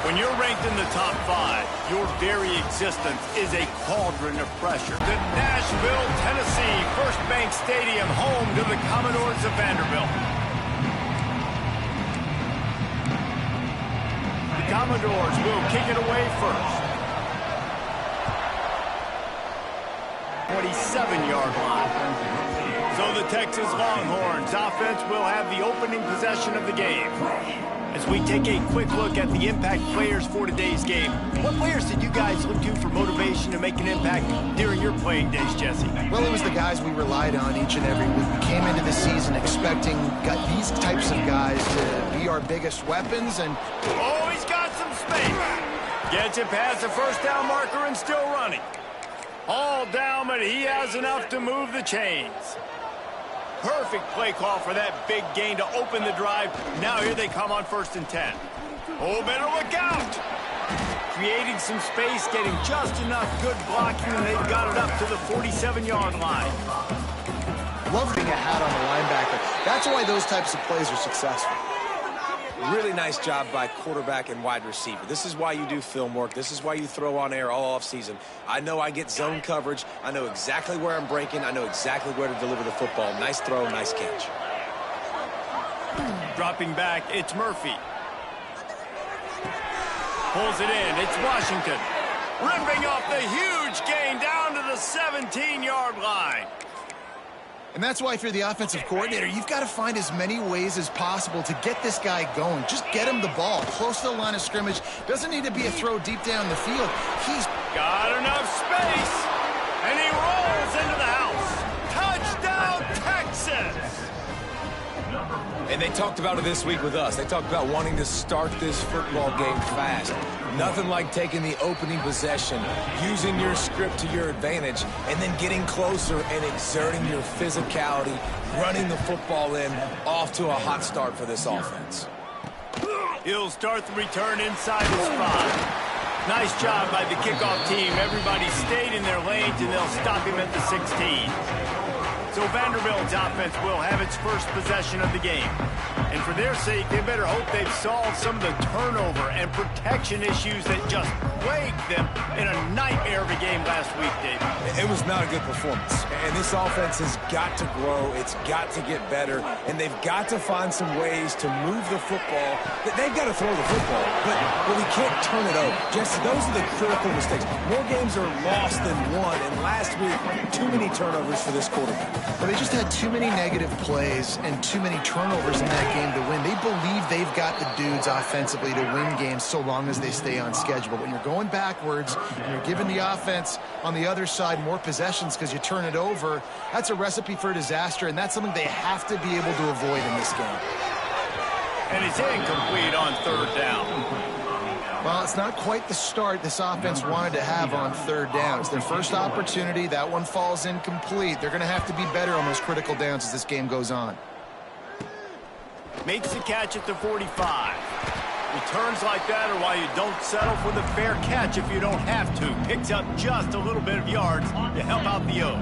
When you're ranked in the top 5, your very existence is a cauldron of pressure. The Nashville, Tennessee First Bank Stadium, home to the Commodores of Vanderbilt. The Commodores will kick it away first. 27-yard line. So the Texas Longhorns offense will have the opening possession of the game. As we take a quick look at the impact players for today's game, what players did you guys look to for motivation to make an impact during your playing days, Jesse? Well, it was the guys we relied on each and every week. We came into the season expecting these types of guys to be our biggest weapons. And oh, he's got some space. Gets it past the first down marker and still running. All down, but he has enough to move the chains. Perfect play call for that big gain to open the drive. Now here they come on 1st and 10. Oh, better look out. Creating some space, getting just enough good blocking, and they've got it up to the 47-yard line. Love being a hat on the linebacker. That's why those types of plays are successful. Really nice job by quarterback and wide receiver. This is why you do film work. This is why you throw on air all offseason. I know I get zone coverage. I know exactly where I'm breaking. I know exactly where to deliver the football. Nice throw, nice catch. Dropping back, it's Murphy. Pulls it in, it's Washington. Ripping off the huge gain down to the 17-yard line. And that's why if you're the offensive coordinator, you've got to find as many ways as possible to get this guy going. Just get him the ball close to the line of scrimmage. Doesn't need to be a throw deep down the field. He's got enough space, and he rolls into the house. Touchdown, Texas! And they talked about it this week with us. They talked about wanting to start this football game fast. Nothing like taking the opening possession, using your script to your advantage, and then getting closer and exerting your physicality, running the football in, off to a hot start for this offense. He'll start the return inside the spot. Nice job by the kickoff team. Everybody stayed in their lanes, and they'll stop him at the 16. So Vanderbilt's offense will have its first possession of the game. And for their sake, they better hope they've solved some of the turnover and protection issues that just plagued them in a nightmare of a game last week, Dave. It was not a good performance. And this offense has got to grow. It's got to get better. And they've got to find some ways to move the football. They've got to throw the football, but we can't turn it over. Jesse, those are the critical mistakes. More games are lost than won. And last week, too many turnovers for this quarterback. Well, they just had too many negative plays and too many turnovers in that game to win. They believe they've got the dudes offensively to win games so long as they stay on schedule. But when you're going backwards and you're giving the offense on the other side more possessions because you turn it over, that's a recipe for disaster, and that's something they have to be able to avoid in this game. And it's incomplete on 3rd down. Well, it's not quite the start this offense wanted to have on 3rd down. It's their first opportunity. That one falls incomplete. They're going to have to be better on those critical downs as this game goes on. Makes the catch at the 45. Returns like that are why you don't settle for the fair catch if you don't have to. Picks up just a little bit of yards to help out the O.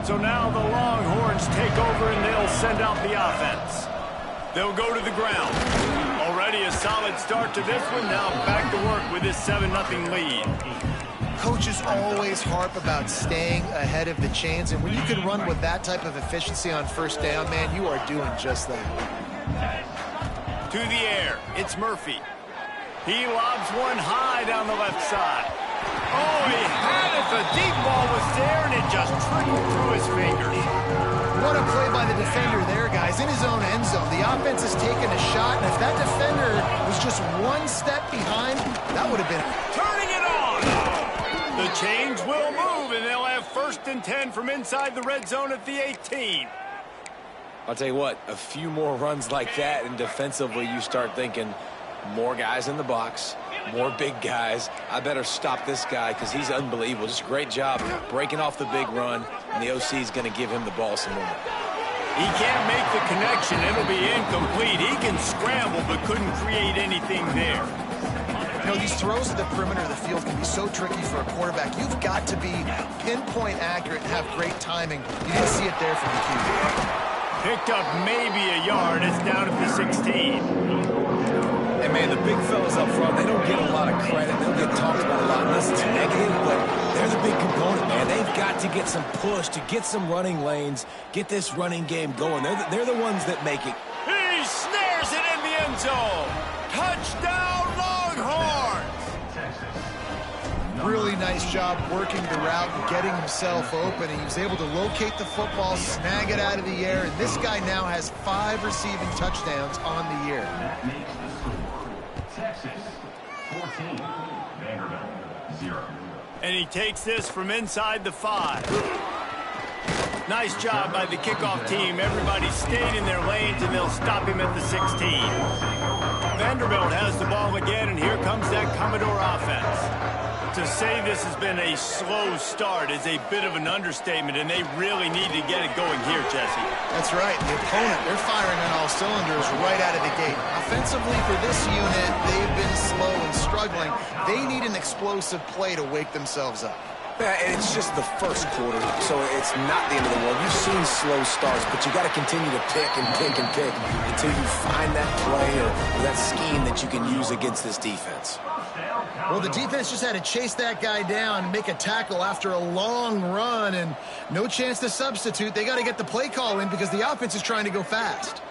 So now the Longhorns take over and they'll send out the offense. They'll go to the ground. Already a solid start to this one. Now back to work with this 7-0 lead. Coaches always harp about staying ahead of the chains, and when you can run with that type of efficiency on 1st down, man, you are doing just that. To the air, it's Murphy. He lobs one high down the left side. Oh, he had it. The deep ball was there, and it just trickled through his fingers. What a play by the defender there, guys. In his own end zone, the offense has taken a shot, and if that defender was just one step behind, that would have been... Turning it on! The chains will move, and they'll have 1st and 10 from inside the red zone at the 18. I'll tell you what, a few more runs like that, and defensively you start thinking more guys in the box, more big guys. I better stop this guy because he's unbelievable. Just a great job breaking off the big run, and the OC is going to give him the ball some more. He can't make the connection. It'll be incomplete. He can scramble but couldn't create anything there. You know, these throws to the perimeter of the field can be so tricky for a quarterback. You've got to be pinpoint accurate and have great timing. You didn't see it there from the QB. Picked up maybe a yard. It's down at the 16. And, man, the big fellas up front, they don't get a lot of credit. They don't get talked about a lot unless it's negative, but they're the big component, man. They've got to get some push, to get some running lanes, get this running game going. They're the ones that make it. He snares it in the end zone. Touchdown, Longhorns! Really nice job working the route and getting himself open. He was able to locate the football, snag it out of the air, and this guy now has 5 receiving touchdowns on the year. That makes the score Texas 14, Vanderbilt 0. And he takes this from inside the 5. Nice job by the kickoff team. Everybody stayed in their lanes, and they'll stop him at the 16. Vanderbilt has the ball again, and here comes that Commodore offense. To say this has been a slow start is a bit of an understatement, and they really need to get it going here, Jesse. That's right. The opponent, they're firing on all cylinders right out of the gate. Offensively for this unit, they've been slow and struggling. They need an explosive play to wake themselves up. Yeah, and it's just the first quarter, so it's not the end of the world. You've seen slow starts, but you got to continue to pick and pick and pick until you find that play or that scheme that you can use against this defense. Well, the defense just had to chase that guy down and make a tackle after a long run, and no chance to substitute. They got to get the play call in because the offense is trying to go fast.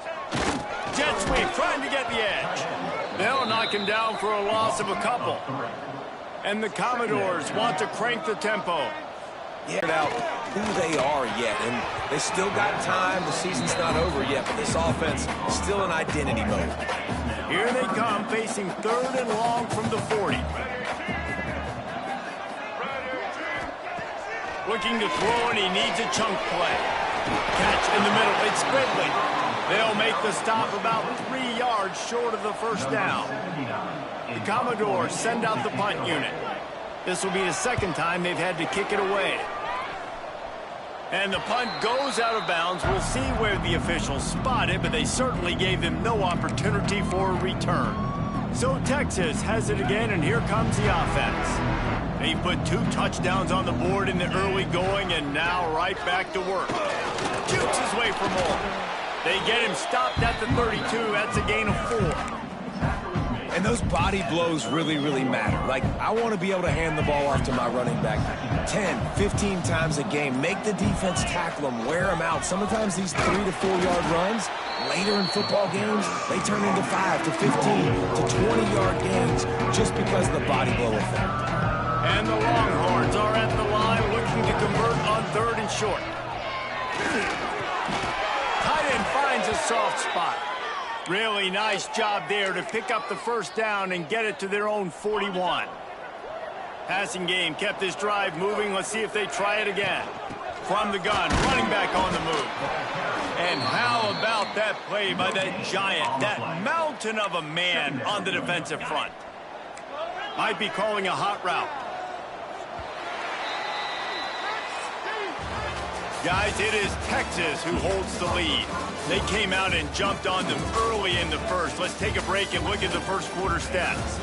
Jet sweep, trying to get the edge. They'll knock him down for a loss of a couple. And the Commodores want to crank the tempo. Figured out who they are yet, and they still got time. The season's not over yet, but this offense is still in identity mode. Here they come, facing 3rd and long from the 40. Looking to throw, and he needs a chunk play. Catch in the middle, it's Gridley. They'll make the stop about 3 yards short of the first down. The Commodores send out the punt unit. This will be the second time they've had to kick it away. And the punt goes out of bounds. We'll see where the officials spot it, but they certainly gave them no opportunity for a return. So Texas has it again, and here comes the offense. He put 2 touchdowns on the board in the early going, and now right back to work. Jukes his way for more. They get him stopped at the 32. That's a gain of 4. And those body blows really, really matter. Like, I want to be able to hand the ball off to my running back 10, 15 times a game. Make the defense tackle them, wear them out. Sometimes these 3 to 4 yard runs, later in football games, they turn into 5 to 15 to 20-yard gains just because of the body blow effect. And the Longhorns are at the line looking to convert on 3rd and short. Tight end finds a soft spot. Really nice job there to pick up the first down and get it to their own 41. Passing game kept this drive moving. Let's see if they try it again. From the gun, running back on the move. And how about that play by that giant, that mountain of a man on the defensive front? Might be calling a hot route. Guys, it is Texas who holds the lead. They came out and jumped on them early in the first. Let's take a break and look at the first quarter stats.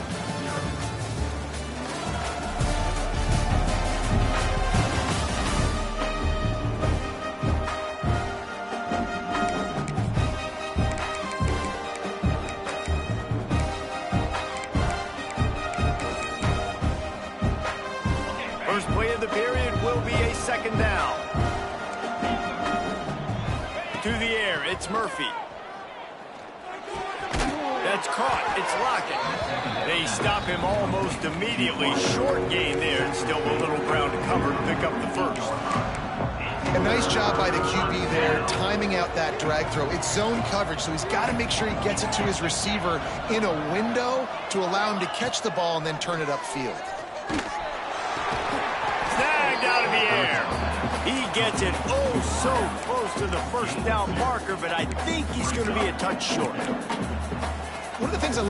First play of the period will be a 2nd down. To the air, it's Murphy. That's caught, it's Lockett. They stop him almost immediately. Short gain there, and still a little ground to cover to pick up the first. A nice job by the QB there, timing out that drag throw. It's zone coverage, so he's got to make sure he gets it to his receiver in a window to allow him to catch the ball and then turn it upfield. Snagged out of the air. He gets it so close to the first down marker, but I think he's going to be a touch short. One of the things I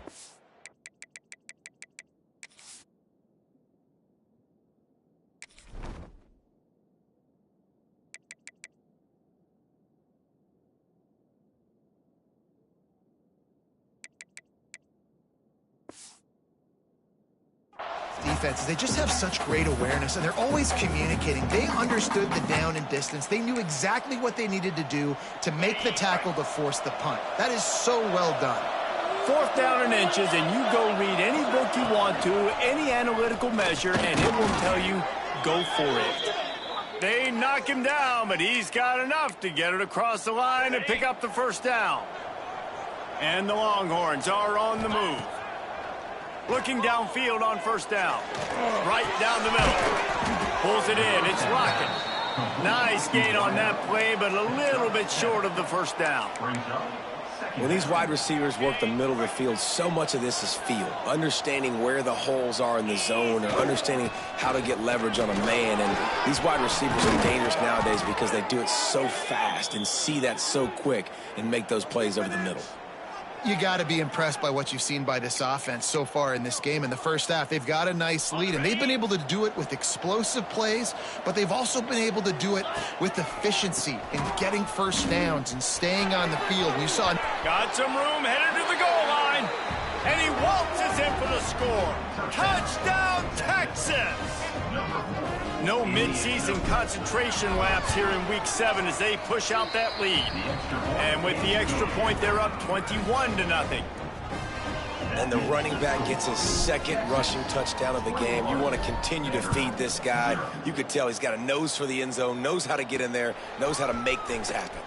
defenses, they just have such great awareness, and they're always communicating. They understood the down and distance. They knew exactly what they needed to do to make the tackle to force the punt. That is so well done. 4th down and inches, and you go read any book you want to, any analytical measure, and it will tell you, go for it. They knock him down, but he's got enough to get it across the line and pick up the 1st down. And the Longhorns are on the move. Looking downfield on 1st down. Right down the middle. Pulls it in. It's Lockett. Nice gain on that play, but a little bit short of the 1st down. When these wide receivers work the middle of the field, so much of this is feel. Understanding where the holes are in the zone or understanding how to get leverage on a man. And these wide receivers are dangerous nowadays because they do it so fast and see that so quick and make those plays over the middle. You got to be impressed by what you've seen by this offense so far in this game. In the first half, they've got a nice lead, and they've been able to do it with explosive plays, but they've also been able to do it with efficiency in getting 1st downs and staying on the field. You saw... Got some room, headed to the goal line, and he waltzes in for the score. Touchdown, Texas! No midseason concentration laps here in Week 7 as they push out that lead. And with the extra point, they're up 21-0. And the running back gets his 2nd rushing touchdown of the game. You want to continue to feed this guy. You could tell he's got a nose for the end zone, knows how to get in there, knows how to make things happen.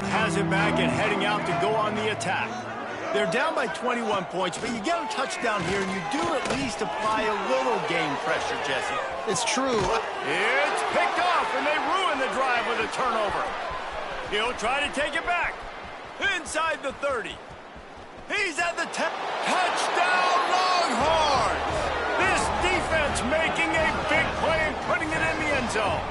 Has it back and heading out to go on the attack. They're down by 21 points, but you get a touchdown here, and you do at least apply a little game pressure, Jesse. It's true. It's picked off, and they ruin the drive with a turnover. He'll try to take it back. Inside the 30. He's at the 10. Touchdown, Longhorns! This defense making a big play and putting it in the end zone.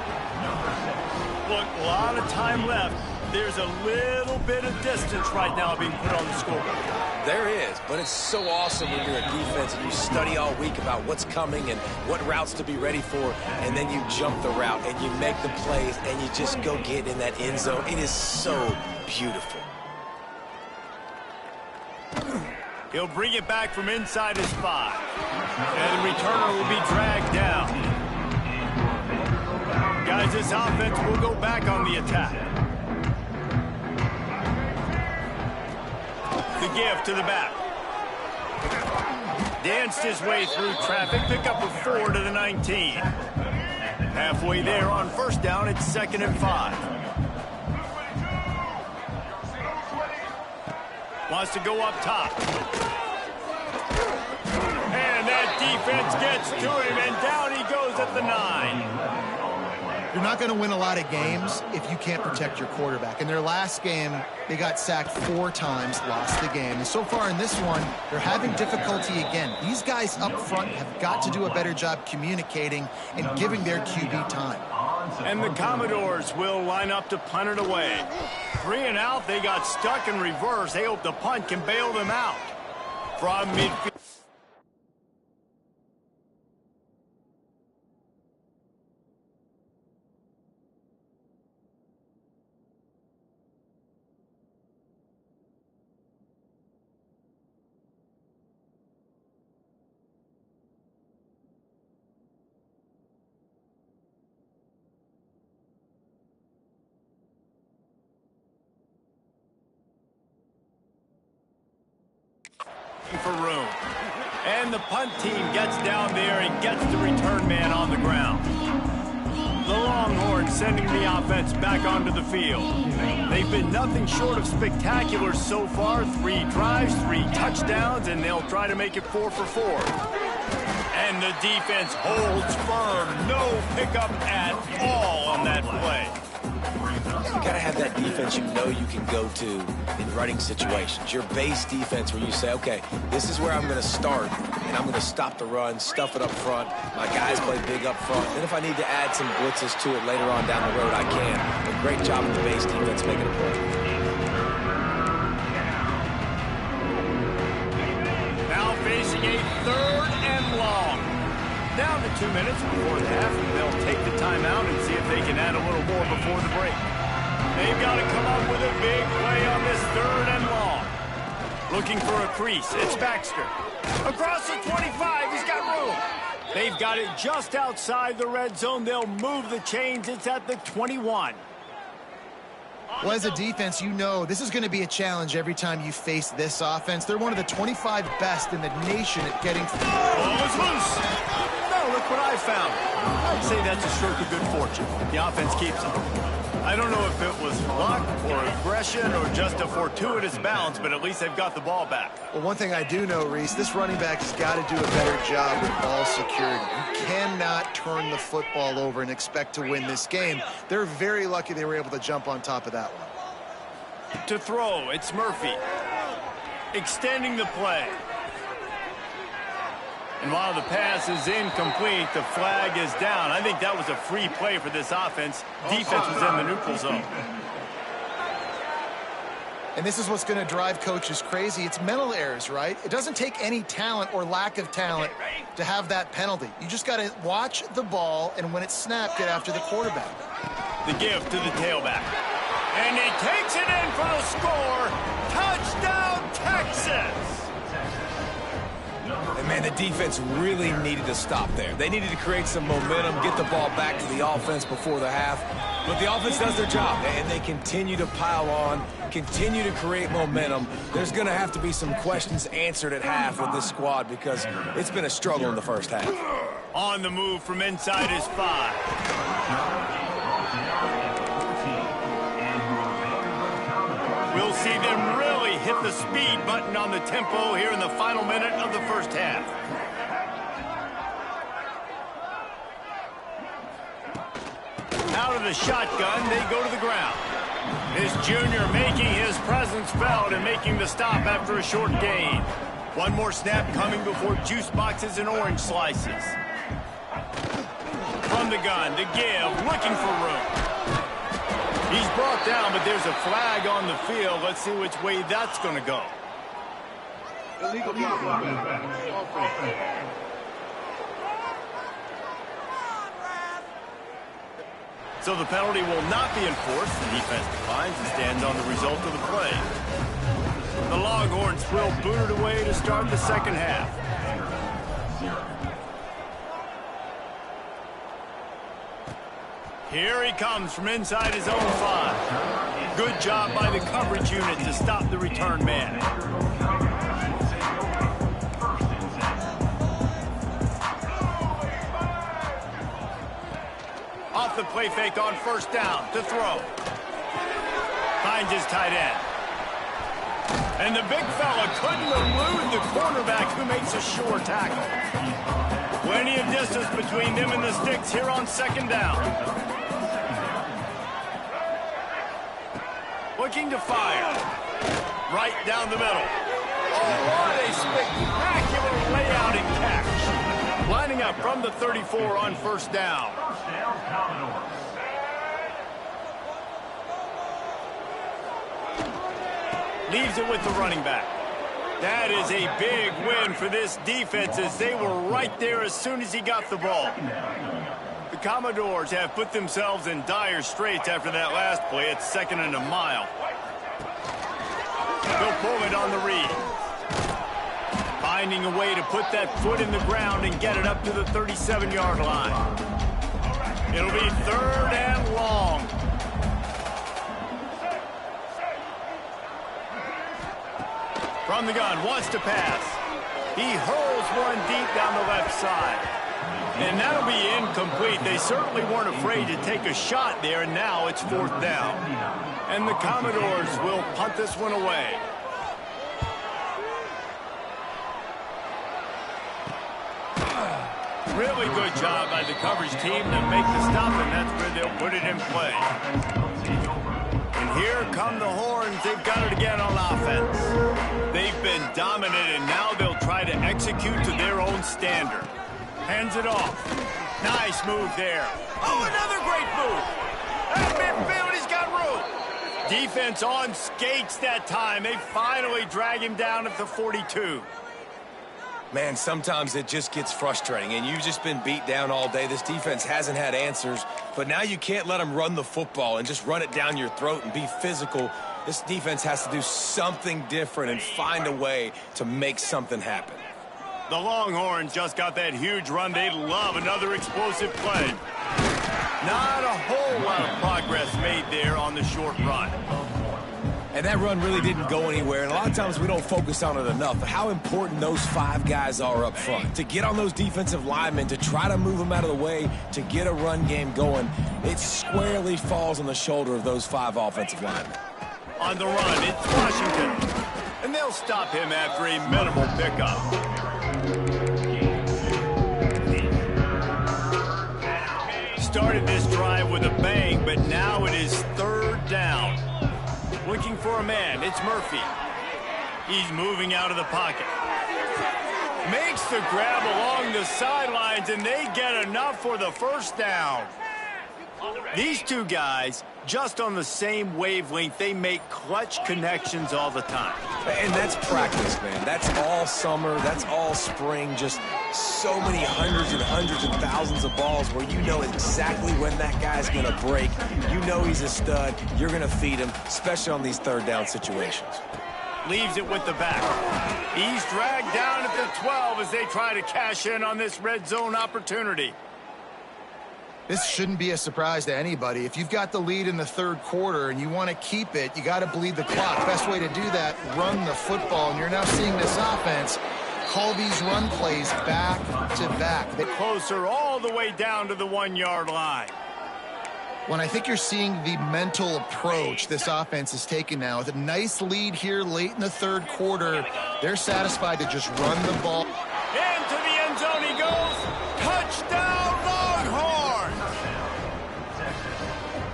Look, a lot of time left. There's a little bit of distance right now being put on the scoreboard. There is, but it's so awesome when you're a defense and you study all week about what's coming and what routes to be ready for, and then you jump the route and you make the plays and you just go get in that end zone. It is so beautiful. He'll bring it back from inside his 5. And the returner will be dragged down. Guys, this offense will go back on the attack. The give to the back. Danced his way through traffic. Pick up a 4 to the 19. Halfway there on 1st down, it's 2nd and 5. Wants to go up top. And that defense gets to him, and down he goes at the 9. You're not going to win a lot of games if you can't protect your quarterback. In their last game, they got sacked 4 times, lost the game. And so far in this one, they're having difficulty again. These guys up front have got to do a better job communicating and giving their QB time. And the Commodores will line up to punt it away. 3 and out, they got stuck in reverse. They hope the punt can bail them out. From midfield. For room. And the punt team gets down there and gets the return man on the ground. The Longhorns sending the offense back onto the field. They've been nothing short of spectacular so far. 3 drives, 3 touchdowns, and they'll try to make it 4 for 4. And the defense holds firm. No pickup at all on that play. You got to have that defense you know you can go to in running situations. Your base defense where you say, okay, this is where I'm going to start, and I'm going to stop the run, stuff it up front. My guys play big up front. Then if I need to add some blitzes to it later on down the road, I can. A great job with the base defense making a play. Now facing a 3rd and long. Down to 2 minutes before the half. They'll take the timeout and see if they can add a little more before the break. They've got to come up with a big play on this 3rd and long. Looking for a crease. It's Baxter. Across the 25. He's got room. They've got it just outside the red zone. They'll move the chains. It's at the 21. Well, as a defense, you know this is going to be a challenge every time you face this offense. They're one of the 25 best in the nation at getting... Ball is loose. No, look what I found. I'd say that's a stroke of good fortune. The offense keeps it. I don't know if it was luck or aggression or just a fortuitous bounce, but at least they've got the ball back. Well, one thing I do know, Reese, this running back has got to do a better job with ball security. You cannot turn the football over and expect to win this game. They're very lucky they were able to jump on top of that one. To throw, it's Murphy. Extending the play. And while the pass is incomplete, the flag is down. I think that was a free play for this offense. Defense was in the neutral zone. And this is what's going to drive coaches crazy. It's mental errors, right? It doesn't take any talent or lack of talent to have that penalty. You just got to watch the ball, and when it's snapped, get after the quarterback. The give to the tailback. And he takes it in for the score. Touchdown, Texas! And, man, the defense really needed to stop there. They needed to create some momentum, get the ball back to the offense before the half. But the offense does their job, and they continue to pile on, continue to create momentum. There's going to have to be some questions answered at half with this squad because it's been a struggle in the first half. On the move from inside his 5. We'll see them really hit the speed button on the tempo here in the final minute of the first half. Out of the shotgun, they go to the ground. This junior making his presence felt and making the stop after a short gain. One more snap coming before juice boxes and orange slices. From the gun, to give, looking for room. He's brought down, but there's a flag on the field. Let's see which way that's going to go. Illegal So the penalty will not be enforced. The defense declines and stands on the result of the play. The Longhorns will boot it away to start the second half. Here he comes from inside his own 5. Good job by the coverage unit to stop the return man. Off the play fake on first down to throw. Finds his tight end. And the big fella couldn't elude the cornerback who makes a sure tackle. Plenty of distance between them and the sticks here on second down. Looking to fire. Right down the middle. Oh, what a spectacular layout and catch. Lining up from the 34 on first down. Leaves it with the running back. That is a big win for this defense as they were right there as soon as he got the ball. The Commodores have put themselves in dire straits after that last play. It's 2nd and a mile. They'll pull it on the read. Finding a way to put that foot in the ground and get it up to the 37-yard line. It'll be 3rd and long. From the gun, wants to pass. He hurls one deep down the left side. And that'll be incomplete. They certainly weren't afraid to take a shot there, and now it's 4th down. And the Commodores will punt this one away. Really good job by the coverage team to make the stop, and that's where they'll put it in play. And here come the Horns. They've got it again on offense. They've been dominant, and now they'll try to execute to their own standard. Hands it off. Nice move there. Oh, another great move. At midfield, he's got room. Defense on skates that time. They finally drag him down at the 42. Man, sometimes it just gets frustrating, and you've just been beat down all day. This defense hasn't had answers, but now you can't let them run the football and just run it down your throat and be physical. This defense has to do something different and find a way to make something happen. The Longhorns just got that huge run. They'd love another explosive play. Not a whole lot of progress made there on the short run. And that run really didn't go anywhere. And a lot of times we don't focus on it enough, but how important those 5 guys are up front. To get on those defensive linemen, to try to move them out of the way, to get a run game going, it squarely falls on the shoulder of those 5 offensive linemen. On the run, it's Washington. And they'll stop him after a minimal pickup. Started this drive with a bang, but now it is 3rd down. Looking for a man, it's Murphy. He's moving out of the pocket. Makes the grab along the sidelines, and they get enough for the 1st down. These 2 guys, just on the same wavelength, they make clutch connections all the time. And that's practice, man. That's all summer. That's all spring. Just so many hundreds and thousands of balls where you know exactly when that guy's going to break. You know he's a stud. You're going to feed him, especially on these 3rd down situations. Leaves it with the back. He's dragged down at the 12 as they try to cash in on this red zone opportunity. This shouldn't be a surprise to anybody. If you've got the lead in the 3rd quarter and you want to keep it, you got to bleed the clock. Best way to do that, run the football. And you're now seeing this offense call these run plays back to back. They're closer all the way down to the 1-yard line. When I think you're seeing the mental approach this offense is taking now, with a nice lead here late in the 3rd quarter, they're satisfied to just run the ball. Into the end zone he goes. Touchdown, Longhorns!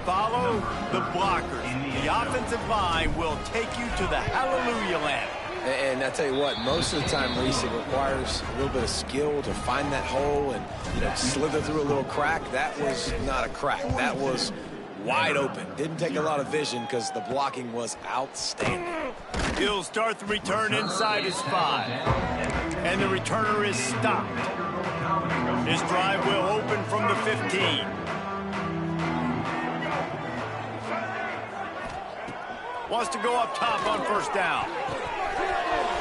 Follow the blockers. The offensive line will take you to the hallelujah land. And I tell you what, most of the time, Reese, it requires a little bit of skill to find that hole and, slither through a little crack. That was not a crack. That was wide open. Didn't take a lot of vision because the blocking was outstanding. He'll start the return inside his 5. And the returner is stopped. His drive will open from the 15. Wants to go up top on 1st down.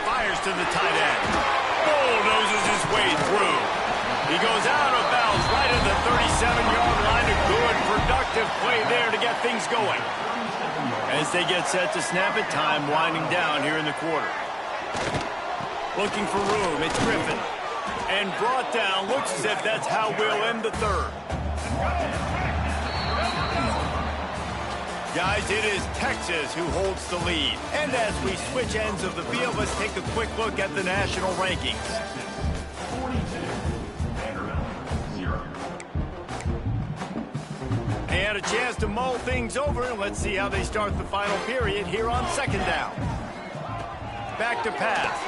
Fires to the tight end. Bulldozes his way through. He goes out of bounds right at the 37-yard line. A good, productive play there to get things going. As they get set to snap it, time winding down here in the quarter. Looking for room, it's Griffin. And brought down, looks as if that's how we'll end the 3rd. Guys, it is Texas who holds the lead. And as we switch ends of the field, let's take a quick look at the national rankings. 42, Vanderbilt, 0. They had a chance to mull things over, and let's see how they start the final period here on 2nd down. Back to pass.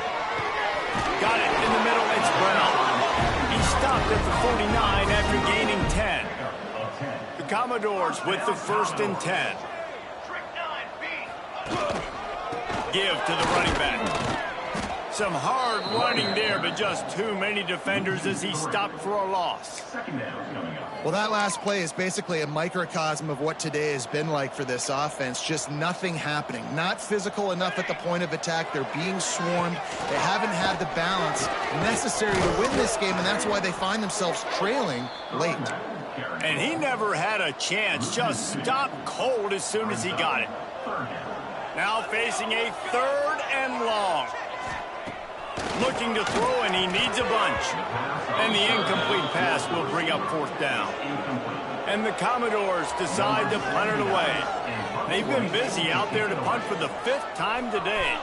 Got it in the middle, it's Brown. He stopped at the 49 after gaining 10. The Commodores with the 1st and 10. Give to the running back. Some hard running there, but just too many defenders as he stopped for a loss. Well, that last play is basically a microcosm of what today has been like for this offense. Just nothing happening. Not physical enough at the point of attack. They're being swarmed. They haven't had the balance necessary to win this game, and that's why they find themselves trailing late. And he never had a chance. Just stopped cold as soon as he got it. Now facing a 3rd and long. Looking to throw, and he needs a bunch. And the incomplete pass will bring up 4th down. And the Commodores decide to punt it away. They've been busy out there to punt for the 5th time today.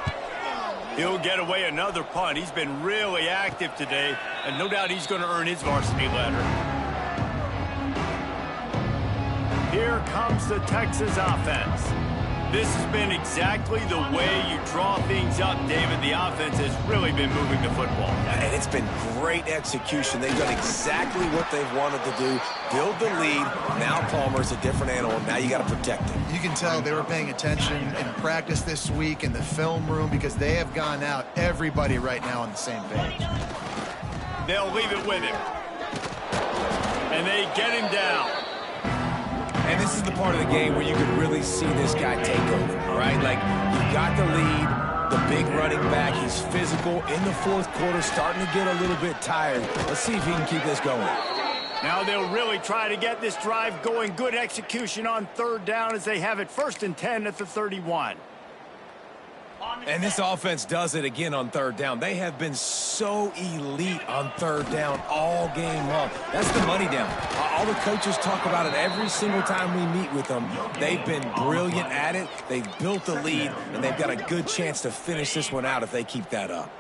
He'll get away another punt. He's been really active today, and no doubt he's going to earn his varsity letter. Here comes the Texas offense. This has been exactly the way you draw things up, David. The offense has really been moving the football. And it's been great execution. They've done exactly what they've wanted to do. Build the lead. Now Palmer's a different animal. Now you got to protect him. You can tell they were paying attention in practice this week in the film room because they have gone out, everybody right now on the same page. They'll leave it with him. And they get him down. And this is the part of the game where you can really see this guy take over, all right? Like, you've got the lead, the big running back. He's physical in the 4th quarter, starting to get a little bit tired. Let's see if he can keep this going. Now they'll really try to get this drive going. Good execution on third down as they have it 1st and 10 at the 31. And this offense does it again on third down. They have been so elite on third down all game long. That's the money down. All the coaches talk about it every single time we meet with them. They've been brilliant at it. They've built the lead, and they've got a good chance to finish this one out if they keep that up.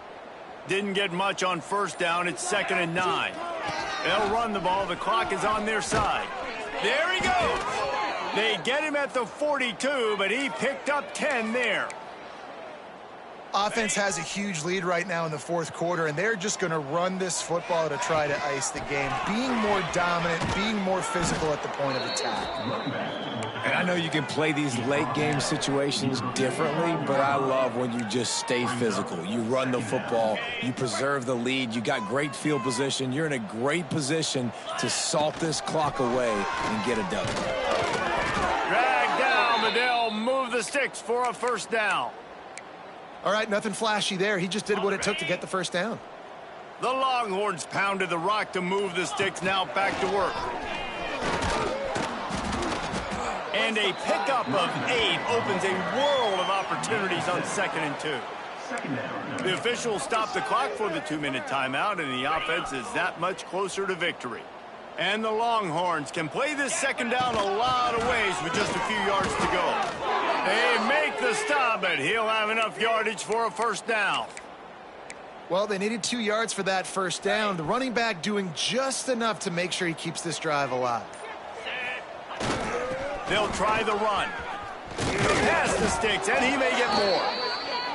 Didn't get much on 1st down. It's 2nd and 9. They'll run the ball. The clock is on their side. There he goes. They get him at the 42, but he picked up 10 there. Offense has a huge lead right now in the 4th quarter, and they're just going to run this football to try to ice the game. Being more dominant, being more physical at the point of attack. And I know you can play these late game situations differently, but I love when you just stay physical. You run the football, you preserve the lead, you got great field position, you're in a great position to salt this clock away and get a W. Drag down, but they'll move the sticks for a 1st down. All right, nothing flashy there. He just did what it took to get the 1st down. The Longhorns pounded the rock to move the sticks. Now back to work. And a pickup of 8 opens a world of opportunities on 2nd and 2. The officials stopped the clock for the 2-minute timeout, and the offense is that much closer to victory. And the Longhorns can play this 2nd down a lot of ways with just a few yards to go. They make the stop, but he'll have enough yardage for a 1st down. Well, they needed 2 yards for that 1st down. The running back doing just enough to make sure he keeps this drive alive. They'll try the run. Pass the sticks, and he may get more.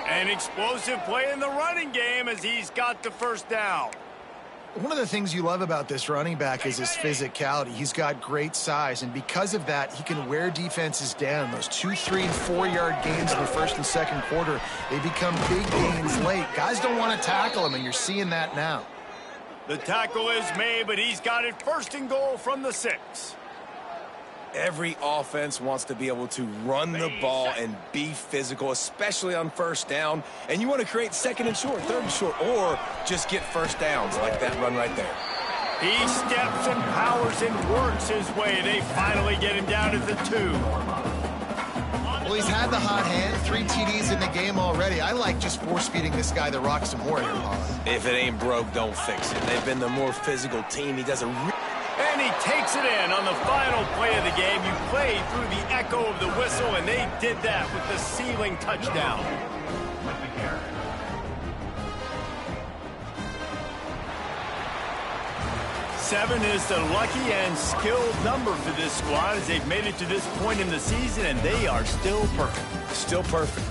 An explosive play in the running game as he's got the 1st down. One of the things you love about this running back is his physicality. He's got great size, and because of that, he can wear defenses down. Those 2, 3, and 4-yard gains in the 1st and 2nd quarter, they become big gains late. Guys don't want to tackle him, and you're seeing that now. The tackle is made, but he's got it 1st and goal from the 6. Every offense wants to be able to run the ball and be physical, especially on 1st down. And you want to create 2nd and short, 3rd and short, or just get 1st downs like that run right there. He steps and powers and works his way. They finally get him down at the 2. Well, he's had the hot hand, 3 TDs in the game already. I like just force-feeding this guy the rock some more here, Paul. If it ain't broke, don't fix it. They've been the more physical team. He does a And he takes it in on the final play of the game. You played through the echo of the whistle, and they did that with the ceiling touchdown. 7 is the lucky and skilled number for this squad as they've made it to this point in the season, and they are still perfect. Still perfect.